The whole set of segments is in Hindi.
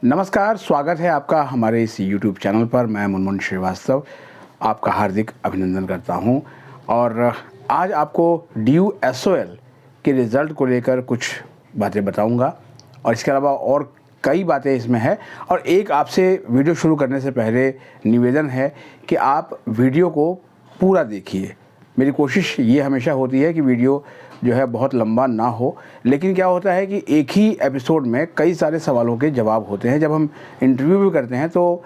नमस्कार, स्वागत है आपका हमारे इस YouTube चैनल पर। मैं मुनमुन श्रीवास्तव आपका हार्दिक अभिनंदन करता हूं और आज आपको DU-SOL के रिज़ल्ट को लेकर कुछ बातें बताऊंगा और इसके अलावा और कई बातें इसमें है। और एक आपसे वीडियो शुरू करने से पहले निवेदन है कि आप वीडियो को पूरा देखिए। मेरी कोशिश ये हमेशा होती है कि वीडियो जो है बहुत लंबा ना हो, लेकिन क्या होता है कि एक ही एपिसोड में कई सारे सवालों के जवाब होते हैं। जब हम इंटरव्यू भी करते हैं तो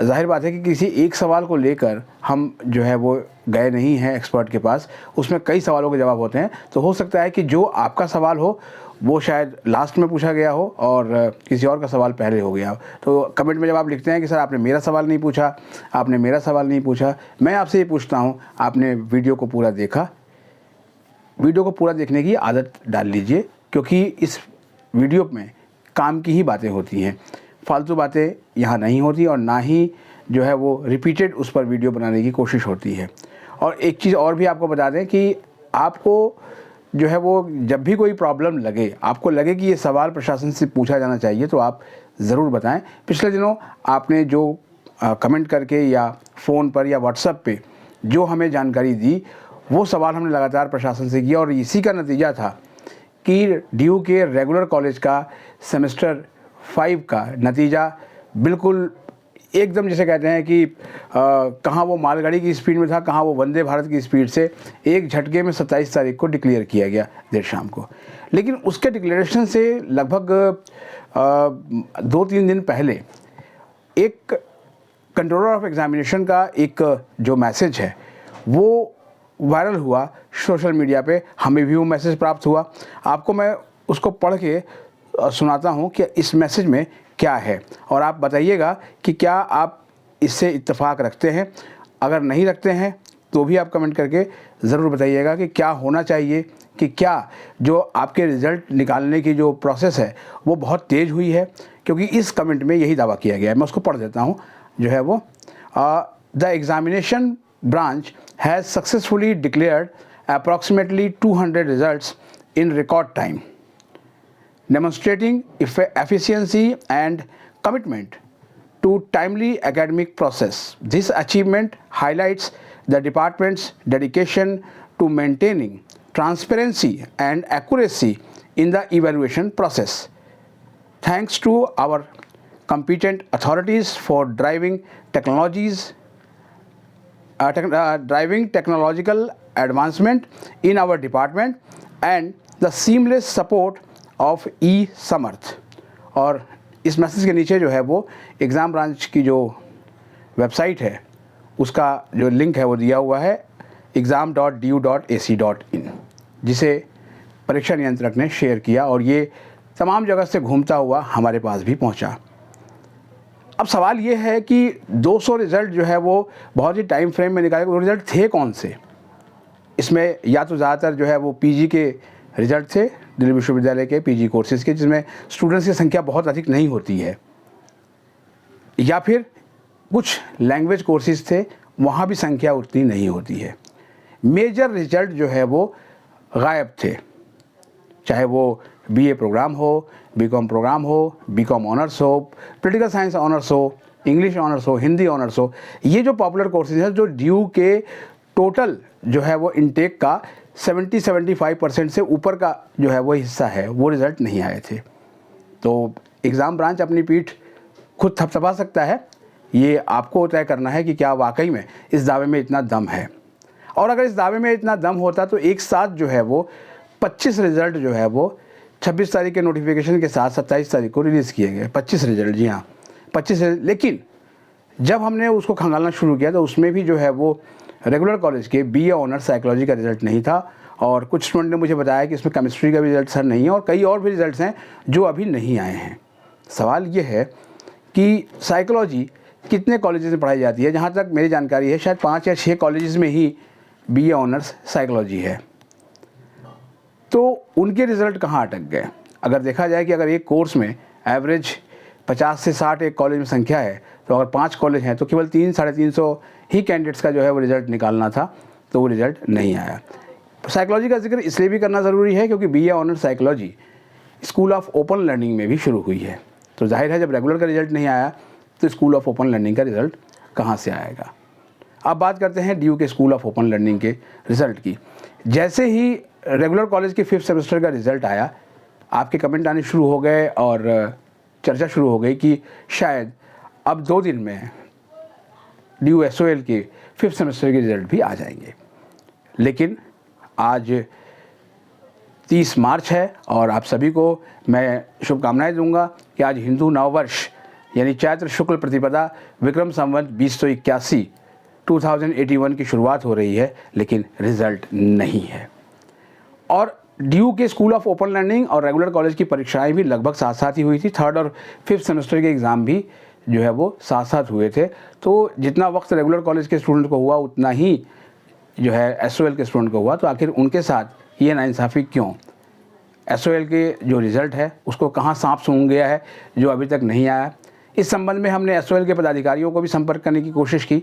ज़ाहिर बात है कि किसी एक सवाल को लेकर हम जो है वो गए नहीं हैं एक्सपर्ट के पास, उसमें कई सवालों के जवाब होते हैं। तो हो सकता है कि जो आपका सवाल हो वो शायद लास्ट में पूछा गया हो और किसी और का सवाल पहले हो गया हो। तो कमेंट में जब आप लिखते हैं कि सर आपने मेरा सवाल नहीं पूछा, आपने मेरा सवाल नहीं पूछा, मैं आपसे ये पूछता हूँ आपने वीडियो को पूरा देखा? वीडियो को पूरा देखने की आदत डाल लीजिए, क्योंकि इस वीडियो में काम की ही बातें होती हैं, फालतू बातें यहाँ नहीं होती और ना ही जो है वो रिपीटेड उस पर वीडियो बनाने की कोशिश होती है। और एक चीज़ और भी आपको बता दें कि आपको जो है वो जब भी कोई प्रॉब्लम लगे, आपको लगे कि ये सवाल प्रशासन से पूछा जाना चाहिए, तो आप ज़रूर बताएं। पिछले दिनों आपने जो कमेंट करके या फ़ोन पर या व्हाट्सएप पे जो हमें जानकारी दी, वो सवाल हमने लगातार प्रशासन से किया और इसी का नतीजा था कि DU के रेगुलर कॉलेज का सेमेस्टर 5 का नतीजा बिल्कुल एकदम, जिसे कहते हैं कि कहाँ वो मालगाड़ी की स्पीड में था, कहाँ वो वंदे भारत की स्पीड से एक झटके में 27 तारीख को डिक्लेयर किया गया देर शाम को। लेकिन उसके डिक्लेरेशन से लगभग 2-3 दिन पहले एक कंट्रोलर ऑफ एग्जामिनेशन का एक जो मैसेज है वो वायरल हुआ सोशल मीडिया पे। हमें भी वो मैसेज प्राप्त हुआ। आपको मैं उसको पढ़ के सुनाता हूँ कि इस मैसेज में क्या है और आप बताइएगा कि क्या आप इससे इत्तेफाक रखते हैं। अगर नहीं रखते हैं तो भी आप कमेंट करके ज़रूर बताइएगा कि क्या होना चाहिए, कि क्या जो आपके रिज़ल्ट निकालने की जो प्रोसेस है वो बहुत तेज़ हुई है, क्योंकि इस कमेंट में यही दावा किया गया है। मैं उसको पढ़ देता हूँ जो है वो the examination branch has successfully declared approximately 200 results in record time, demonstrating efficiency and commitment to timely academic process. This achievement highlights the department's dedication to maintaining transparency and accuracy in the evaluation process. Thanks to our competent authorities for driving technological advancement in our department and the seamless support of e-Samarth। और इस मैसेज के नीचे जो है वो एग्ज़ाम ब्रांच की जो वेबसाइट है उसका जो लिंक है वो दिया हुआ है exam.du.ac.in, जिसे परीक्षा नियंत्रक ने शेयर किया और ये तमाम जगह से घूमता हुआ हमारे पास भी पहुंचा। अब सवाल ये है कि 200 रिज़ल्ट जो है वो बहुत ही टाइम फ्रेम में निकाले, वो रिज़ल्ट थे कौन से? इसमें या तो ज़्यादातर जो है वो PG के रिज़ल्ट थे, दिल्ली विश्वविद्यालय के PG कोर्सेज़ के, जिसमें स्टूडेंट्स की संख्या बहुत अधिक नहीं होती है, या फिर कुछ लैंग्वेज कोर्सेज़ थे, वहाँ भी संख्या उतनी नहीं होती है। मेजर रिज़ल्ट जो है वो गायब थे, चाहे वो BA प्रोग्राम हो, BCom प्रोग्राम हो, BCom ऑनर्स हो, पॉलिटिकल साइंस ऑनर्स हो, इंग्लिश ऑनर्स हो, हिंदी ऑनर्स हो। ये जो पॉपुलर कोर्सेज हैं, जो DU के टोटल जो है वो इनटेक का 70-75% से ऊपर का जो है वो हिस्सा है, वो रिज़ल्ट नहीं आए थे। तो एग्ज़ाम ब्रांच अपनी पीठ खुद थपथपा सकता है। ये आपको तय करना है कि क्या वाकई में इस दावे में इतना दम है। और अगर इस दावे में इतना दम होता तो एक साथ जो है वो 25 रिज़ल्ट जो है वो 26 तारीख के नोटिफिकेशन के साथ 27 तारीख को रिलीज़ किए गए। 25 रिज़ल्ट, जी हाँ 25। लेकिन जब हमने उसको खंगालना शुरू किया तो उसमें भी जो है वो रेगुलर कॉलेज के BA ऑनर्स साइकोलॉजी का रिज़ल्ट नहीं था। और कुछ स्टूडेंट ने मुझे बताया कि इसमें केमिस्ट्री का भी रिज़ल्ट सर नहीं है और कई और भी रिज़ल्ट्स हैं जो अभी नहीं आए हैं। सवाल ये है कि साइकोलॉजी कितने कॉलेजेस में पढ़ाई जाती है? जहाँ तक मेरी जानकारी है शायद 5 या 6 कॉलेजेस में ही BA ऑनर्स साइकोलॉजी है। तो उनके रिज़ल्ट कहाँ अटक गए? अगर देखा जाए कि अगर एक कोर्स में एवरेज 50 से 60 एक कॉलेज में संख्या है, तो अगर 5 कॉलेज हैं तो केवल 300-350 ही कैंडिडेट्स का जो है वो रिज़ल्ट निकालना था, तो वो रिज़ल्ट नहीं आया। साइकोलॉजी का जिक्र इसलिए भी करना ज़रूरी है क्योंकि BA honours psychology school of open learning में भी शुरू हुई है। तो जाहिर है जब रेगुलर का रिजल्ट नहीं आया तो स्कूल ऑफ ओपन लर्निंग का रिज़ल्ट कहाँ से आएगा। अब बात करते हैं ड्यू के स्कूल ऑफ ओपन लर्निंग के रिज़ल्ट की। जैसे ही रेगुलर कॉलेज के 5th सेमेस्टर का रिज़ल्ट आया, आपके कमेंट आने शुरू हो गए और चर्चा शुरू हो गई कि शायद अब 2 दिन में ड्यू SOL के 5th सेमेस्टर के रिज़ल्ट भी आ जाएंगे। लेकिन आज 30 मार्च है और आप सभी को मैं शुभकामनाएं दूंगा कि आज हिंदू नववर्ष यानी चैत्र शुक्ल प्रतिपदा विक्रम संवत 2081 2081 की शुरुआत हो रही है, लेकिन रिज़ल्ट नहीं है। और ड्यू के स्कूल ऑफ ओपन लर्निंग और रेगुलर कॉलेज की परीक्षाएं भी लगभग साथ साथ ही हुई थी। 3rd और 5th सेमेस्टर के एग्ज़ाम भी जो है वो साथ साथ हुए थे। तो जितना वक्त रेगुलर कॉलेज के स्टूडेंट को हुआ उतना ही जो है SOL के स्टूडेंट को हुआ। तो आखिर उनके साथ ये नाइंसाफ़ी क्यों? SOL के जो रिज़ल्ट है उसको कहाँ सांप सूंघ गया है जो अभी तक नहीं आया। इस संबंध में हमने SOL के पदाधिकारियों को भी संपर्क करने की कोशिश की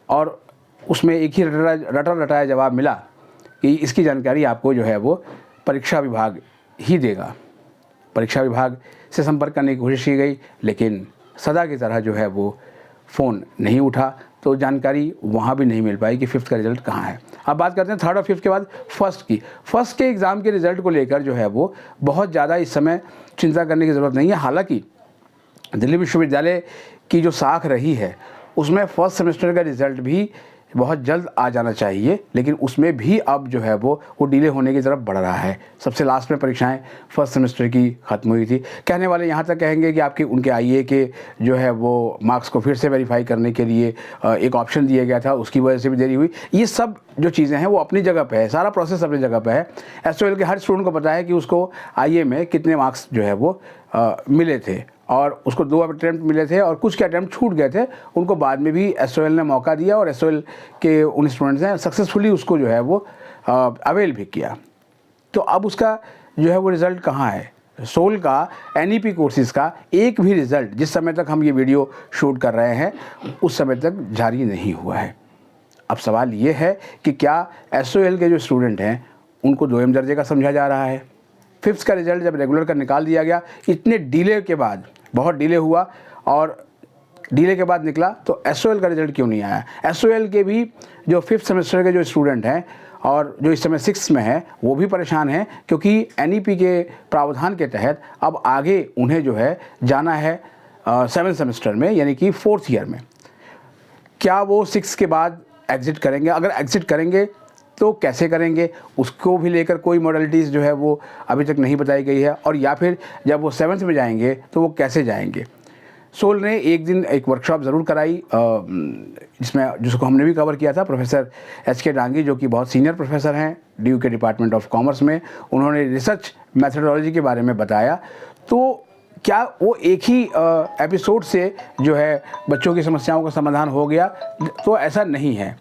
और उसमें एक ही रटा रटाया जवाब मिला कि इसकी जानकारी आपको जो है वो परीक्षा विभाग ही देगा। परीक्षा विभाग से संपर्क करने की कोशिश की गई, लेकिन सदा की तरह जो है वो फ़ोन नहीं उठा, तो जानकारी वहाँ भी नहीं मिल पाई कि 5th का रिज़ल्ट कहाँ है। अब बात करते हैं 3rd और 5th के बाद 1st की। 1st के एग्ज़ाम के रिज़ल्ट को लेकर जो है वो बहुत ज़्यादा इस समय चिंता करने की ज़रूरत नहीं है। हालांकि दिल्ली विश्वविद्यालय की जो साख रही है उसमें 1st सेमेस्टर का रिज़ल्ट भी बहुत जल्द आ जाना चाहिए, लेकिन उसमें भी अब जो है वो डिले होने की तरफ बढ़ रहा है। सबसे लास्ट में परीक्षाएं 1st सेमेस्टर की ख़त्म हुई थी। कहने वाले यहाँ तक कहेंगे कि आपके उनके IA के जो है वो मार्क्स को फिर से वेरीफाई करने के लिए एक ऑप्शन दिया गया था, उसकी वजह से भी देरी हुई। ये सब जो चीज़ें हैं वो अपनी जगह पे है, सारा प्रोसेस अपनी जगह पे है। SOL के हर स्टूडेंट को पता है कि उसको IA में कितने मार्क्स जो है वो मिले थे और उसको 2 अटैम्प्ट मिले थे और कुछ के अटैम्प्ट छूट गए थे। उनको बाद में भी SOL ने मौका दिया और SOL के उन स्टूडेंट्स ने सक्सेसफुली उसको जो है वो अवेल भी किया। तो अब उसका जो है वो रिज़ल्ट कहाँ है? SOL का NEP कोर्सेज़ का एक भी रिज़ल्ट जिस समय तक हम ये वीडियो शूट कर रहे हैं उस समय तक जारी नहीं हुआ है। अब सवाल ये है कि क्या SOL के जो स्टूडेंट हैं उनको 2M दर्जे का समझा जा रहा है? 5th का रिज़ल्ट जब रेगुलर का निकाल दिया गया, इतने डिले के बाद, बहुत डिले हुआ और डिले के बाद निकला, तो SOL का रिज़ल्ट क्यों नहीं आया? SOL के भी जो 5th सेमेस्टर के जो स्टूडेंट हैं और जो इस समय 6th में हैं वो भी परेशान हैं, क्योंकि NEP के प्रावधान के तहत अब आगे उन्हें जो है जाना है 7th सेमेस्टर में, यानी कि 4th ईयर में। क्या वो 6 के बाद एग्ज़िट करेंगे? अगर एग्ज़िट करेंगे तो कैसे करेंगे, उसको भी लेकर कोई मॉडलिटीज़ जो है वो अभी तक नहीं बताई गई है। और या फिर जब वो 7th में जाएंगे तो वो कैसे जाएंगे? SOL ने एक दिन एक वर्कशॉप ज़रूर कराई जिसको हमने भी कवर किया था। प्रोफेसर HK डांगी, जो कि बहुत सीनियर प्रोफेसर हैं ड्यू के डिपार्टमेंट ऑफ कॉमर्स में, उन्होंने रिसर्च मैथडोलॉजी के बारे में बताया। तो क्या वो एक ही एपिसोड से जो है बच्चों की समस्याओं का समाधान हो गया? तो ऐसा नहीं है,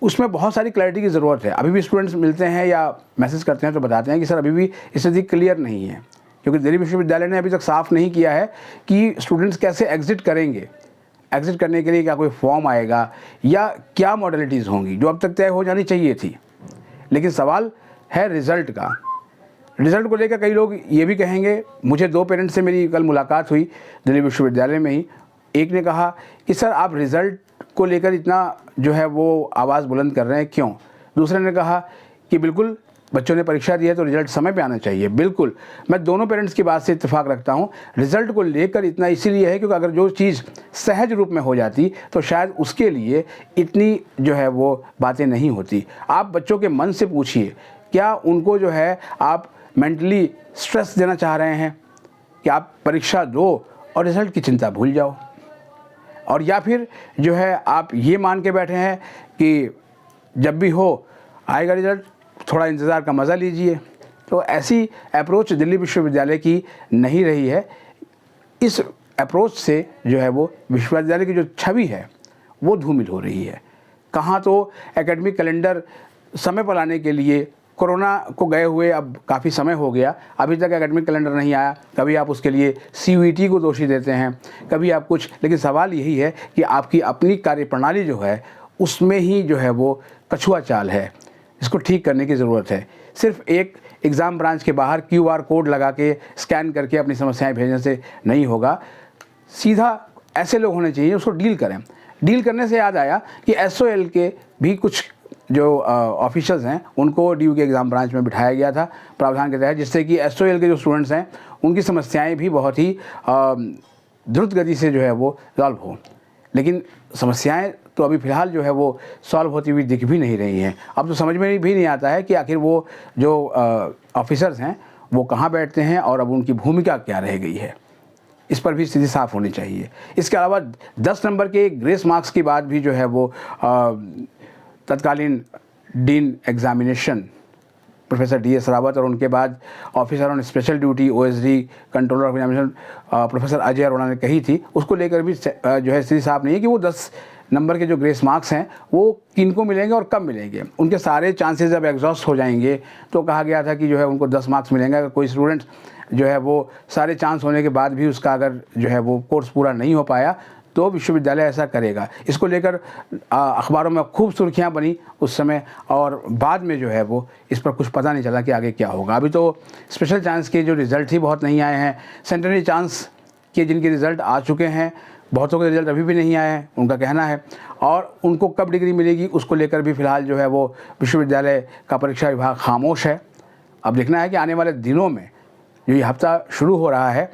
उसमें बहुत सारी क्लैरिटी की ज़रूरत है। अभी भी स्टूडेंट्स मिलते हैं या मैसेज करते हैं तो बताते हैं कि सर अभी भी स्थिति क्लियर नहीं है, क्योंकि दिल्ली विश्वविद्यालय ने अभी तक साफ नहीं किया है कि स्टूडेंट्स कैसे एग्ज़िट करेंगे। एग्ज़िट करने के लिए क्या कोई फॉर्म आएगा या क्या मॉडलिटीज़ होंगी, जो अब तक तय हो जानी चाहिए थी। लेकिन सवाल है रिज़ल्ट का। रिज़ल्ट को लेकर कई लोग ये भी कहेंगे, मुझे 2 पेरेंट्स से मेरी कल मुलाकात हुई दिल्ली विश्वविद्यालय में ही। एक ने कहा कि सर आप रिज़ल्ट को लेकर इतना जो है वो आवाज़ बुलंद कर रहे हैं क्यों? दूसरे ने कहा कि बिल्कुल बच्चों ने परीक्षा दी है तो रिज़ल्ट समय पे आना चाहिए। बिल्कुल, मैं दोनों पेरेंट्स की बात से इत्तेफाक रखता हूँ। रिज़ल्ट को लेकर इतना इसीलिए है क्योंकि अगर जो चीज़ सहज रूप में हो जाती तो शायद उसके लिए इतनी जो है वो बातें नहीं होती। आप बच्चों के मन से पूछिए, क्या उनको जो है आप मेंटली स्ट्रेस देना चाह रहे हैं कि आप परीक्षा दो और रिज़ल्ट की चिंता भूल जाओ? और या फिर जो है आप ये मान के बैठे हैं कि जब भी हो आएगा रिज़ल्ट, थोड़ा इंतज़ार का मज़ा लीजिए? तो ऐसी अप्रोच दिल्ली विश्वविद्यालय की नहीं रही है। इस अप्रोच से जो है वो विश्वविद्यालय की जो छवि है वो धूमिल हो रही है। कहाँ तो एकेडमिक कैलेंडर समय पर लाने के लिए कोरोना को गए हुए अब काफ़ी समय हो गया, अभी तक एकेडमिक कैलेंडर नहीं आया। कभी आप उसके लिए CUET को दोषी देते हैं, कभी आप कुछ, लेकिन सवाल यही है कि आपकी अपनी कार्यप्रणाली जो है उसमें ही जो है वो कछुआ चाल है। इसको ठीक करने की ज़रूरत है। सिर्फ एक एग्ज़ाम ब्रांच के बाहर QR कोड लगा के स्कैन करके अपनी समस्याएं भेजने से नहीं होगा। सीधा ऐसे लोग होने चाहिए उसको डील करें। डील करने से याद आया कि SOL के भी कुछ जो ऑफिसर्स हैं उनको DU के एग्ज़ाम ब्रांच में बिठाया गया था प्रावधान के तहत, जिससे कि SOL के जो स्टूडेंट्स हैं उनकी समस्याएं भी बहुत ही द्रुत गति से जो है वो सॉल्व हो। लेकिन समस्याएं तो अभी फ़िलहाल जो है वो सॉल्व होती हुई दिख भी नहीं रही हैं। अब तो समझ में भी नहीं आता है कि आखिर वो जो ऑफिसर्स हैं वो कहाँ बैठते हैं और अब उनकी भूमिका क्या रह गई है। इस पर भी स्थिति साफ़ होनी चाहिए। इसके अलावा 10 नंबर के ग्रेस मार्क्स की बात भी जो है वो तत्कालीन dean examination professor DS Rawat और उनके बाद officer on special duty OSD controller of examination professor Ajay Arora ने कही थी। उसको लेकर भी जो है स्थिति साफ नहीं है कि वो 10 नंबर के जो ग्रेस मार्क्स हैं वो किनको मिलेंगे और कब मिलेंगे। उनके सारे चांसेस जब एग्जॉस्ट हो जाएंगे तो कहा गया था कि जो है उनको 10 मार्क्स मिलेंगे। अगर कोई स्टूडेंट जो है वो सारे चांस होने के बाद भी उसका अगर जो है वो कोर्स पूरा नहीं हो पाया तो विश्वविद्यालय ऐसा करेगा। इसको लेकर अखबारों में खूब सुर्खियां बनी उस समय, और बाद में जो है वो इस पर कुछ पता नहीं चला कि आगे क्या होगा। अभी तो स्पेशल चांस के जो रिज़ल्ट ही बहुत नहीं आए हैं। सेंटेनरी चांस के जिनके रिज़ल्ट आ चुके हैं, बहुतों के रिज़ल्ट अभी भी नहीं आए हैं उनका कहना है, और उनको कब डिग्री मिलेगी उसको लेकर भी फ़िलहाल जो है वो विश्वविद्यालय का परीक्षा विभाग खामोश है। अब देखना है कि आने वाले दिनों में जो ये हफ्ता शुरू हो रहा है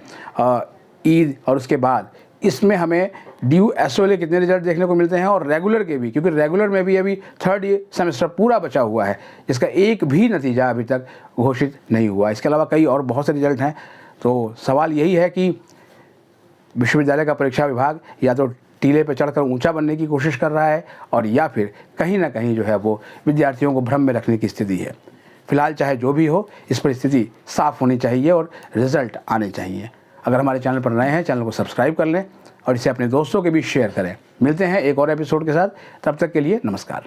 ईद और उसके बाद, इसमें हमें DU SOL कितने रिजल्ट देखने को मिलते हैं और रेगुलर के भी, क्योंकि रेगुलर में भी अभी 3rd सेमेस्टर पूरा बचा हुआ है जिसका एक भी नतीजा अभी तक घोषित नहीं हुआ। इसके अलावा कई और बहुत से रिजल्ट हैं। तो सवाल यही है कि विश्वविद्यालय का परीक्षा विभाग या तो टीले पर चढ़कर ऊंचा बनने की कोशिश कर रहा है और या फिर कहीं ना कहीं जो है वो विद्यार्थियों को भ्रम में रखने की स्थिति है। फिलहाल चाहे जो भी हो, इस पर स्थिति साफ होनी चाहिए और रिजल्ट आने चाहिए। अगर हमारे चैनल पर नए हैं, चैनल को सब्सक्राइब कर लें और इसे अपने दोस्तों के बीच शेयर करें। मिलते हैं एक और एपिसोड के साथ, तब तक के लिए नमस्कार।